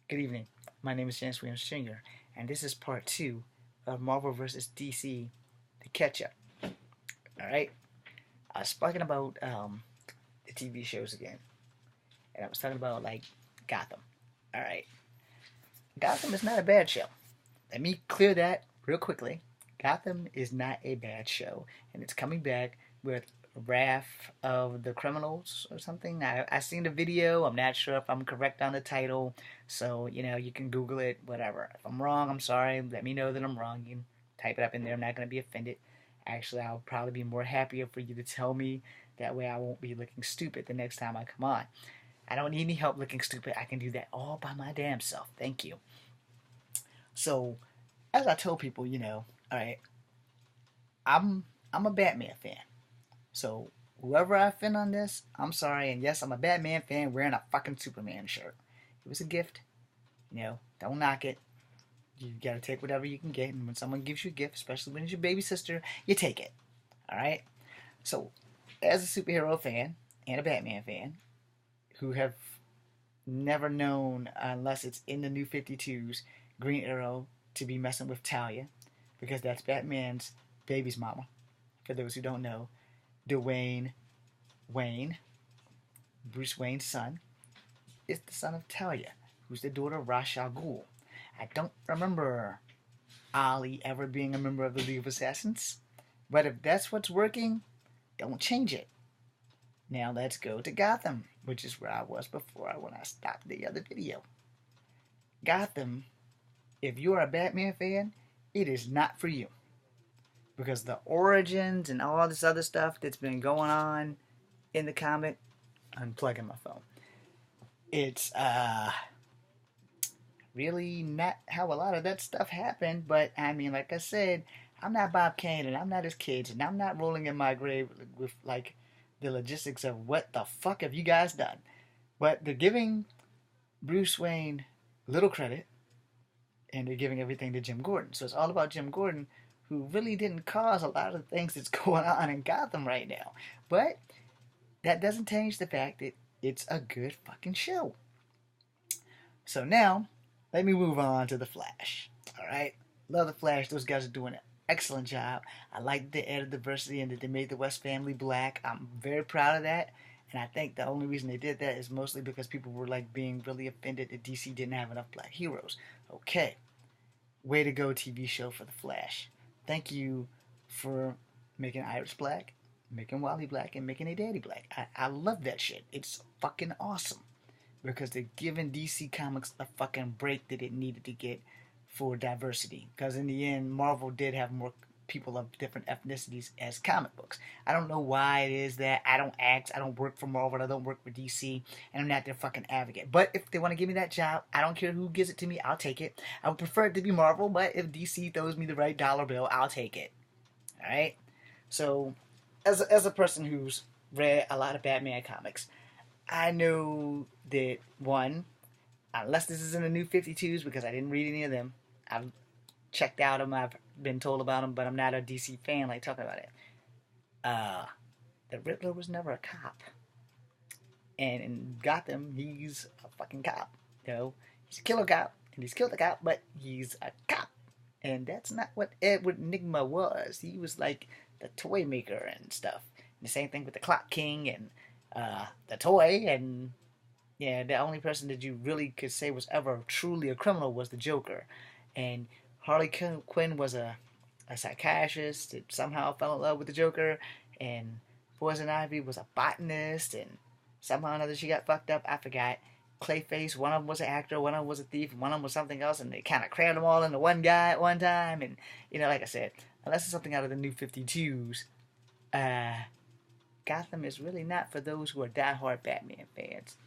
Good evening. My name is James Williams Jr., and this is part two of Marvel vs. DC, the catch up. Alright? I was talking about the TV shows again, and I was talking about, like, Gotham. Alright. Gotham is not a bad show. Let me clear that real quickly. Gotham is not a bad show, and it's coming back with Wrath of the Criminals or something. I seen the video. I'm not sure if I'm correct on the title, so you can Google it. Whatever. If I'm wrong, I'm sorry. Let me know that I'm wrong. You can type it up in there. I'm not gonna be offended. Actually, I'll probably be more happier for you to tell me. That way, I won't be looking stupid the next time I come on. I don't need any help looking stupid. I can do that all by my damn self. Thank you. So, as I told people, all right, I'm I'm a Batman fan. So whoever I offend on this, I'm sorry. And yes, I'm a Batman fan wearing a fucking Superman shirt. It was a gift. Don't knock it. You gotta take whatever you can get. And when someone gives you a gift, especially when it's your baby sister, you take it. All right. So, as a superhero fan and a Batman fan, who have never known, unless it's in the New 52s, Green Arrow to be messing with Talia, because that's Batman's baby's mama. For those who don't know, Dwayne Wayne, Bruce Wayne's son, is the son of Talia, who's the daughter of Ra's al Ghul. I don't remember Ali ever being a member of the League of Assassins, but if that's what's working, don't change it. Now let's go to Gotham, which is where I was before when I stopped the other video. Gotham, if you're a Batman fan, it is not for you. Because the origins and all this other stuff that's been going on in the comic, unplugging my phone. It's really not how a lot of that stuff happened, but I mean, like I said, I'm not Bob Kane and I'm not his kids, and I'm not rolling in my grave with like the logistics of what the fuck have you guys done. But they're giving Bruce Wayne little credit, and they're giving everything to Jim Gordon. So it's all about Jim Gordon, who really didn't cause a lot of the things that's going on in Gotham right now. But that doesn't change the fact that it's a good fucking show. So now, let me move on to The Flash. Alright? Love The Flash. Those guys are doing an excellent job. I like the added diversity and that they made the West family black. I'm very proud of that. And I think the only reason they did that is mostly because people were like being really offended that DC didn't have enough black heroes. Okay. Way to go, TV show for The Flash. Thank you for making Iris black, making Wally black, and making a daddy black. I love that shit. It's fucking awesome. Because they're giving DC Comics the fucking break that it needed to get for diversity. Because in the end, Marvel did have more people of different ethnicities as comic books. I don't know why it is that I don't act, I don't work for Marvel, I don't work for DC, and I'm not their fucking advocate. But if they want to give me that job, I don't care who gives it to me, I'll take it. I would prefer it to be Marvel, but if DC throws me the right dollar bill, I'll take it. Alright? So, as a person who's read a lot of Batman comics, I know that one, unless this is in the New 52s, because I didn't read any of them, I've checked out them, I've been told about them, but I'm not a DC fan like talking about it. Uh, the Riddler was never a cop, and in Gotham, he's a fucking cop. He's a killer cop, and he's killed a cop, but he's a cop, and that's not what Edward Nigma was. He was like the toy maker and stuff. And the same thing with the Clock King and the toy, and yeah, the only person that you really could say was ever truly a criminal was the Joker. And Harley Quinn was a psychiatrist that somehow fell in love with the Joker, and Poison Ivy was a botanist, and somehow or another she got fucked up. I forgot. Clayface, one of them was an actor, one of them was a thief, and one of them was something else, and they kind of crammed them all into one guy at one time. And like I said, unless it's something out of the New 52s, uh, Gotham is really not for those who are diehard Batman fans.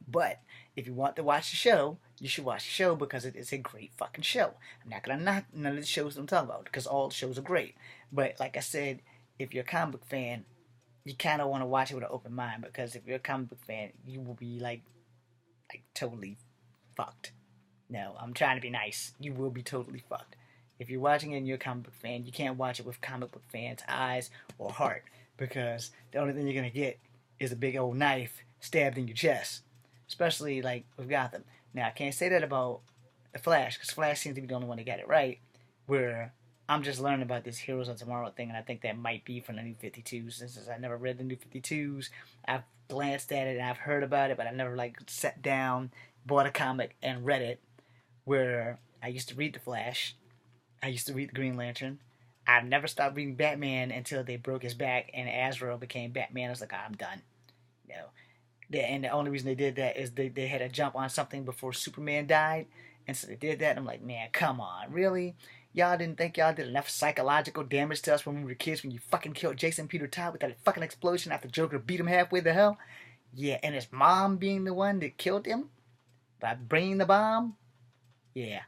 But if you want to watch the show, you should watch the show because it is a great fucking show. I'm not gonna knock none of the shows I'm talking about because all the shows are great. But like I said, if you're a comic book fan, you kind of want to watch it with an open mind because if you're a comic book fan, you will be like totally fucked. No, I'm trying to be nice. You will be totally fucked. If you're watching it and you're a comic book fan, you can't watch it with comic book fans' eyes or heart because the only thing you're gonna get is a big old knife stabbed in your chest. Especially like with Gotham. Now I can't say that about the Flash, because Flash seems to be the only one that got it right. Where I'm just learning about this Heroes of Tomorrow thing, and I think that might be from the New 52s. Since I never read the New 52s, I've glanced at it and I've heard about it, but I never like sat down, bought a comic, and read it. Where I used to read the Flash, I used to read the Green Lantern. I never stopped reading Batman until they broke his back and Azrael became Batman. I was like, I'm done. You know, and the only reason they did that is they had to jump on something before Superman died, and so they did that. And I'm like, man, come on, really? Y'all didn't think y'all did enough psychological damage to us when we were kids when you fucking killed Jason Peter Todd with that fucking explosion after Joker beat him halfway to hell? Yeah, and his mom being the one that killed him by bringing the bomb? Yeah,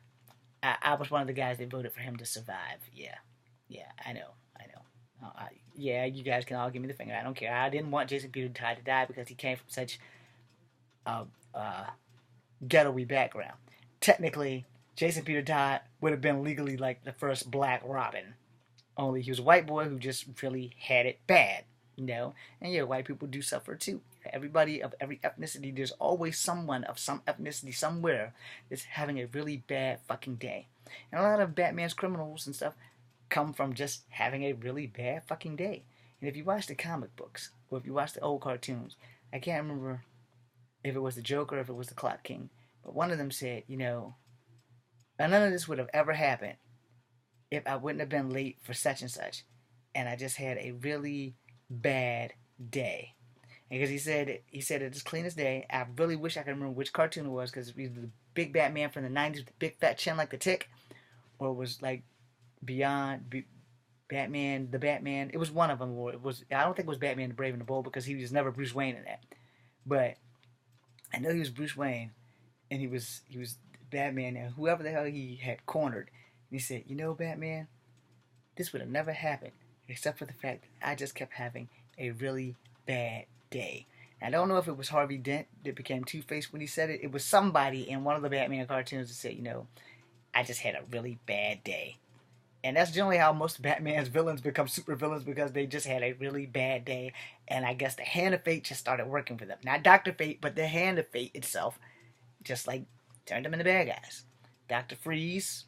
I was one of the guys that voted for him to survive. Yeah, yeah, I know, I know. Yeah, you guys can all give me the finger. I don't care. I didn't want Jason Peter Todd to die because he came from such a ghetto-y background. Technically, Jason Peter Todd would have been legally like the first Black Robin. Only he was a white boy who just really had it bad, you know? And yeah, white people do suffer too. Everybody of every ethnicity, there's always someone of some ethnicity somewhere that's having a really bad fucking day. And a lot of Batman's criminals and stuff come from just having a really bad fucking day. And if you watch the comic books, or if you watch the old cartoons, I can't remember if it was the Joker or if it was the Clock King, but one of them said, you know, none of this would have ever happened if I wouldn't have been late for such and such, and I just had a really bad day. Because he said it as clean as day. I really wish I could remember which cartoon it was, because it was the big Batman from the 90s with the big fat chin like the Tick, or it was like Batman, the Batman. It was one of them. Or it was, I don't think it was Batman the Brave and the Bold, because he was never Bruce Wayne in that. But I know he was Bruce Wayne, and he was Batman, and whoever the hell he had cornered. And he said, you know, Batman, this would have never happened except for the fact that I just kept having a really bad day. And I don't know if it was Harvey Dent that became Two-Face when he said it. It was somebody in one of the Batman cartoons that said, you know, I just had a really bad day. And that's generally how most of Batman's villains become super villains, because they just had a really bad day. And I guess the hand of fate just started working for them. Not Dr. Fate, but the hand of fate itself just like turned them into bad guys. Dr. Freeze,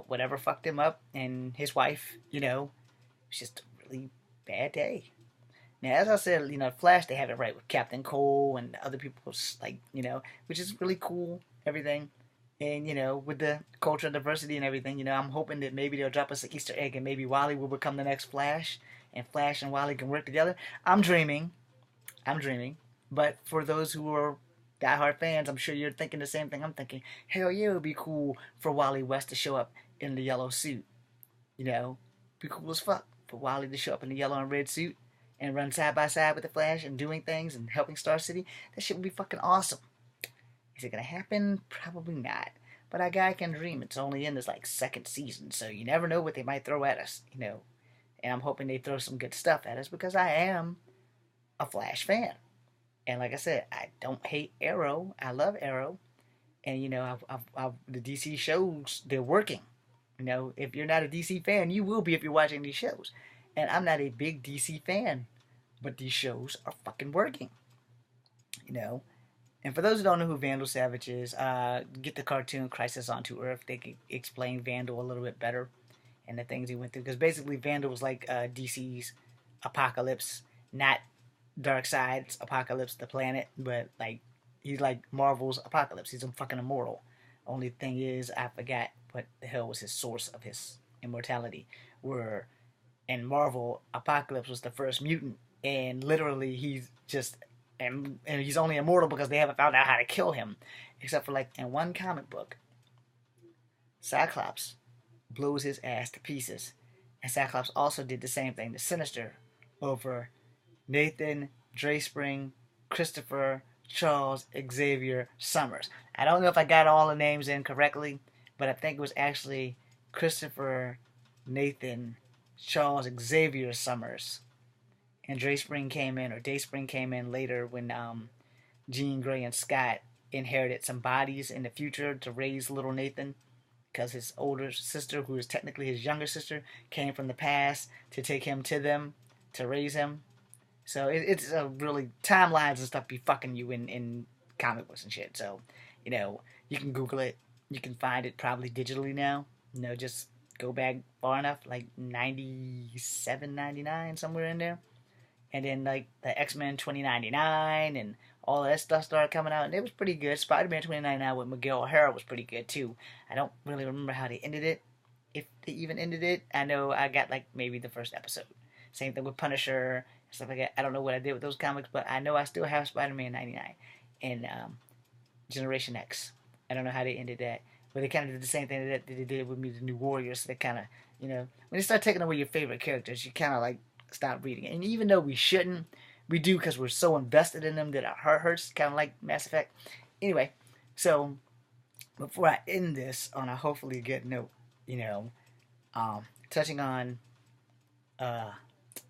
whatever fucked him up, and his wife, you know, it was just a really bad day. Now, as I said, you know, Flash, they have it right with Captain Cole and other people's, like, you know, which is really cool, everything. And, you know, with the cultural diversity and everything, you know, I'm hoping that maybe they'll drop us an Easter egg and maybe Wally will become the next Flash, and Flash and Wally can work together. I'm dreaming. I'm dreaming. But for those who are diehard fans, I'm sure you're thinking the same thing I'm thinking. Hell yeah, it would be cool for Wally West to show up in the yellow suit. You know, be cool as fuck for Wally to show up in the yellow and red suit and run side by side with the Flash and doing things and helping Star City. That shit would be fucking awesome. Is it gonna happen? Probably not. But a guy can dream. It's only in this like second season, so you never know what they might throw at us, you know. And I'm hoping they throw some good stuff at us, because I am a Flash fan. And like I said, I don't hate Arrow. I love Arrow. And you know, the DC shows, they're working. You know, if you're not a DC fan, you will be if you're watching these shows. And I'm not a big DC fan, but these shows are fucking working. You know. And for those who don't know who Vandal Savage is, get the cartoon Crisis on Two Earth. They can explain Vandal a little bit better and the things he went through. Because basically, Vandal was like DC's Apocalypse, not Darkseid's Apocalypse, the planet, but like he's like Marvel's Apocalypse. He's a fucking immortal. Only thing is, I forgot what the hell was his source of his immortality. Where in Marvel, Apocalypse was the first mutant, and literally he's just and he's only immortal because they haven't found out how to kill him, except for like in one comic book, Cyclops blows his ass to pieces, and Cyclops also did the same thing to Sinister over Nathan Drayspring, Christopher Charles Xavier Summers. I don't know if I got all the names in correctly, but I think it was actually Christopher Nathan Charles Xavier Summers. And Dayspring came in later when Jean Grey and Scott inherited some bodies in the future to raise little Nathan, because his older sister, who is technically his younger sister, came from the past to take him to them to raise him. So it's a really, timelines and stuff be fucking you in comic books and shit. So You know, you can Google it. You can find it probably digitally now. You know, just go back far enough, like 97, 99, somewhere in there. And then like the X-Men 2099 and all that stuff started coming out, and it was pretty good. Spider-Man 2099 with Miguel O'Hara was pretty good too. I don't really remember how they ended it, if they even ended it. I know I got like maybe the first episode. Same thing with Punisher and stuff like that. I don't know what I did with those comics, but I know I still have Spider-Man 99 and Generation X. I don't know how they ended that, but they kind of did the same thing that they did with me, the New Warriors. They kind of, when they start taking away your favorite characters, you kind of like stop reading it. And even though we shouldn't, we do because we're so invested in them that our heart hurts, kind of like Mass Effect. Anyway, so before I end this on a hopefully good note, you know, touching on uh,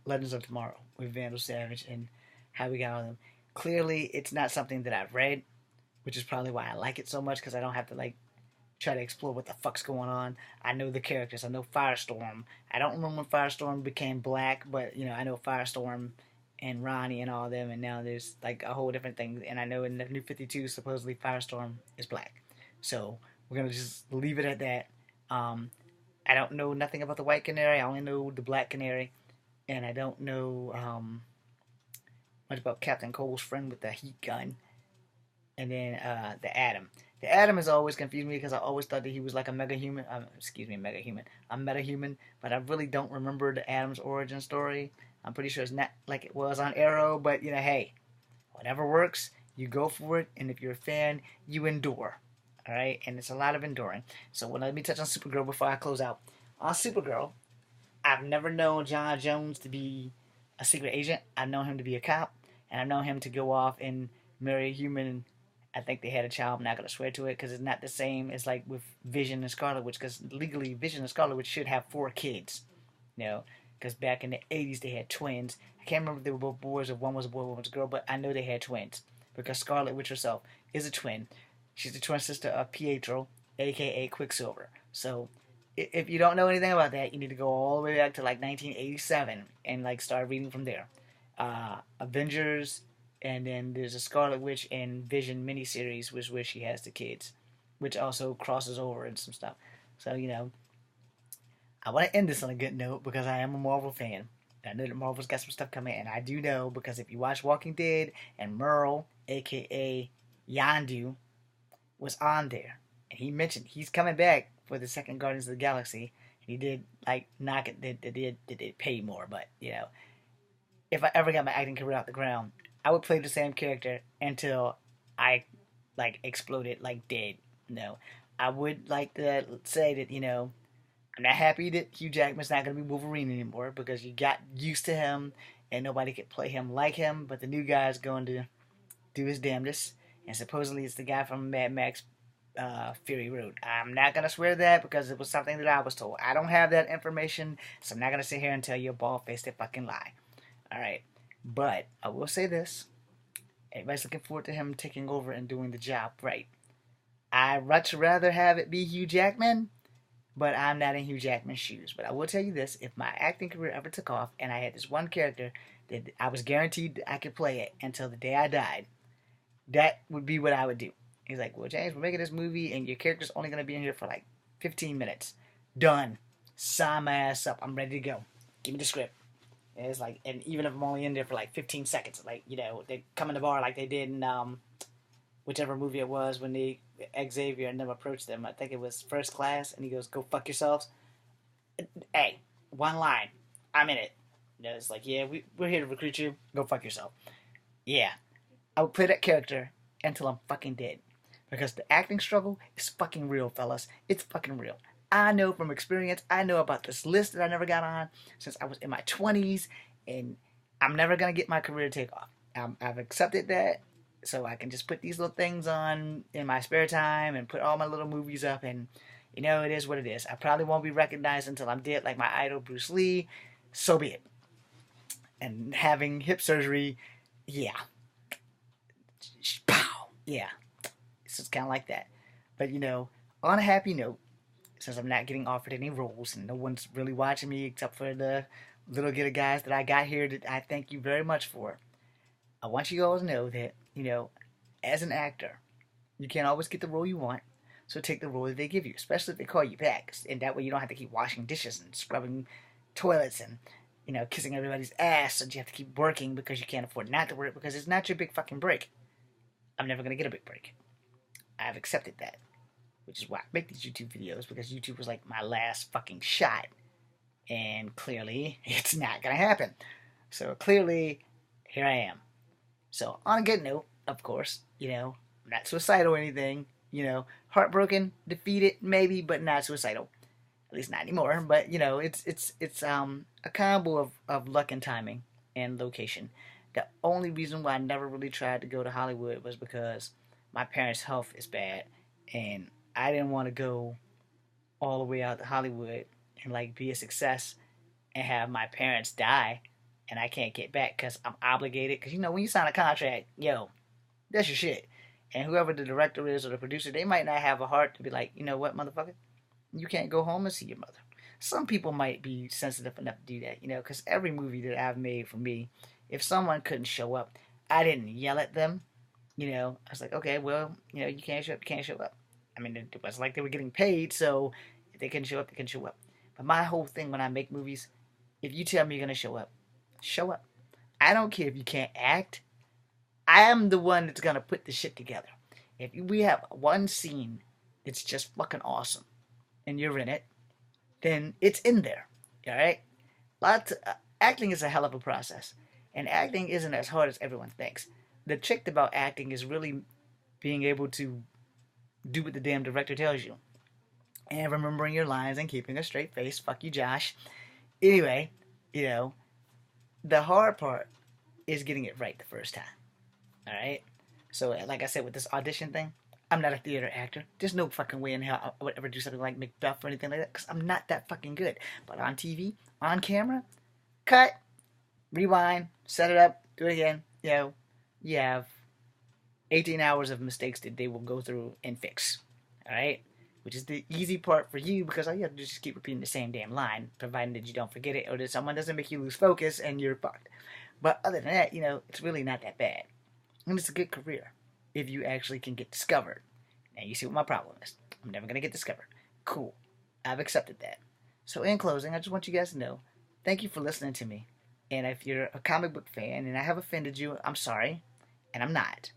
Legends of Tomorrow with Vandal Savage and how we got on them. Clearly, it's not something that I've read, which is probably why I like it so much, because I don't have to like try to explore what the fuck's going on. I know the characters. I know Firestorm. I don't remember when Firestorm became black, but I know Firestorm and Ronnie and all of them, and now there's like a whole different thing. And I know in the New 52, supposedly Firestorm is black. So we're gonna just leave it at that. I don't know nothing about the White Canary. I only know the Black Canary, and I don't know much about Captain Cole's friend with the heat gun, and then the Atom. The Atom has always confused me because I always thought that he was like a mega human. Mega human. A meta human, but I really don't remember the Atom's origin story. I'm pretty sure it's not like it was on Arrow, but hey, whatever works, you go for it, and if you're a fan, you endure. All right, and it's a lot of enduring. So let me touch on Supergirl before I close out. On Supergirl, I've never known John Jones to be a secret agent. I've known him to be a cop, and I've known him to go off and marry a human. I think they had a child. I'm not going to swear to it because it's not the same as like with Vision and Scarlet Witch, because legally Vision and Scarlet Witch should have 4 kids. Because back in the 80s they had twins. I can't remember if they were both boys or one was a boy, one was a girl, but I know they had twins because Scarlet Witch herself is a twin. She's the twin sister of Pietro, aka Quicksilver. So if you don't know anything about that, you need to go all the way back to like 1987 and like start reading from there. Avengers, and then there's a Scarlet Witch and Vision miniseries, which where she has the kids, which also crosses over and some stuff. So I want to end this on a good note because I am a Marvel fan. I know that Marvel's got some stuff coming, and I do know because if you watch Walking Dead and Merle, aka Yondu, was on there, and he mentioned he's coming back for the second Guardians of the Galaxy. And he did like knock it. They did pay more, but if I ever got my acting career off the ground, I would play the same character until I like exploded like dead. I would like to say that I'm not happy that Hugh Jackman's not going to be Wolverine anymore because you got used to him and nobody could play him like him. But the new guy is going to do his damnedest, and supposedly it's the guy from Mad Max Fury Road. I'm not going to swear that because it was something that I was told. I don't have that information, so I'm not going to sit here and tell you a bald-faced fucking lie. Alright, but I will say this. Everybody's looking forward to him taking over and doing the job right. I'd much rather have it be Hugh Jackman, but I'm not in Hugh Jackman's shoes. But I will tell you this, if my acting career ever took off and I had this one character that I was guaranteed that I could play it until the day I died, that would be what I would do. He's like, well, James, we're making this movie and your character's only going to be in here for like 15 minutes. Done. Sign my ass up. I'm ready to go. Give me the script. And it's like, and even if I'm only in there for like 15 seconds, like, they come in the bar like they did in whichever movie it was when Xavier and them approached them. I think it was First Class, and he goes, go fuck yourselves. Hey, one line. I'm in it. It's like, yeah, we're here to recruit you. Go fuck yourself. Yeah. I would play that character until I'm fucking dead. Because the acting struggle is fucking real, fellas. It's fucking real. I know from experience. I know about this list that I never got on since I was in my 20s. And I'm never going to get my career to take off. I've accepted that. So I can just put these little things on in my spare time and put all my little movies up. And, it is what it is. I probably won't be recognized until I'm dead like my idol Bruce Lee. So be it. And having hip surgery, yeah. Pow! Yeah. It's just kind of like that. But, on a happy note, since I'm not getting offered any roles and no one's really watching me except for the little bit of guys that I got here that I thank you very much for, I want you all to know that, as an actor, You can't always get the role you want, so take the role that they give you, especially if they call you back, and that way you don't have to keep washing dishes and scrubbing toilets and kissing everybody's ass, so you have to keep working because you can't afford not to work because it's not your big fucking break. I'm never gonna get a big break. I've accepted that, which is why I make these YouTube videos, because YouTube was like my last fucking shot, and clearly it's not gonna happen. So clearly, here I am. So on a good note, of course, I'm not suicidal or anything. Heartbroken, defeated, maybe, but not suicidal. At least not anymore. But it's a combo of luck and timing and location. The only reason why I never really tried to go to Hollywood was because my parents' health is bad, and I didn't want to go all the way out to Hollywood and like be a success and have my parents die and I can't get back because I'm obligated. Because when you sign a contract, that's your shit. And whoever the director is or the producer, they might not have a heart to be like, you know what, motherfucker, you can't go home and see your mother. Some people might be sensitive enough to do that, because every movie that I've made for me, if someone couldn't show up, I didn't yell at them. I was like, okay, well, you can't show up, you can't show up. I mean, it was like they were getting paid, so if they couldn't show up, they couldn't show up. But my whole thing when I make movies, if you tell me you're gonna show up, show up. I don't care if you can't act. I am the one that's gonna put the shit together. If we have one scene that's just fucking awesome, and you're in it, then it's in there. All right. Acting is a hell of a process, and acting isn't as hard as everyone thinks. The trick about acting is really being able to do what the damn director tells you, and remembering your lines and keeping a straight face. Fuck you, Josh. Anyway, the hard part is getting it right the first time. All right. So, like I said, with this audition thing, I'm not a theater actor. There's no fucking way in hell I would ever do something like Macbeth or anything like that, because I'm not that fucking good. But on TV, on camera, cut, rewind, set it up, do it again. You have 18 hours of mistakes that they will go through and fix. All right? Which is the easy part for you, because all you have to do is just keep repeating the same damn line, providing that you don't forget it or that someone doesn't make you lose focus and you're fucked. But other than that, it's really not that bad. And it's a good career if you actually can get discovered. Now you see what my problem is. I'm never going to get discovered. Cool. I've accepted that. So in closing, I just want you guys to know, thank you for listening to me. And if you're a comic book fan and I have offended you, I'm sorry. And I'm not.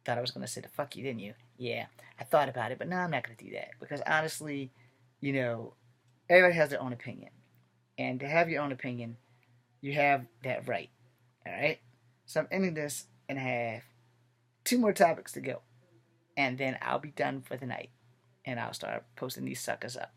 Thought I was going to say the fuck you, didn't you? Yeah, I thought about it, but no, I'm not going to do that. Because honestly, everybody has their own opinion. And to have your own opinion, you have that right. Alright? So I'm ending this and have 2 more topics to go. And then I'll be done for the night. And I'll start posting these suckers up.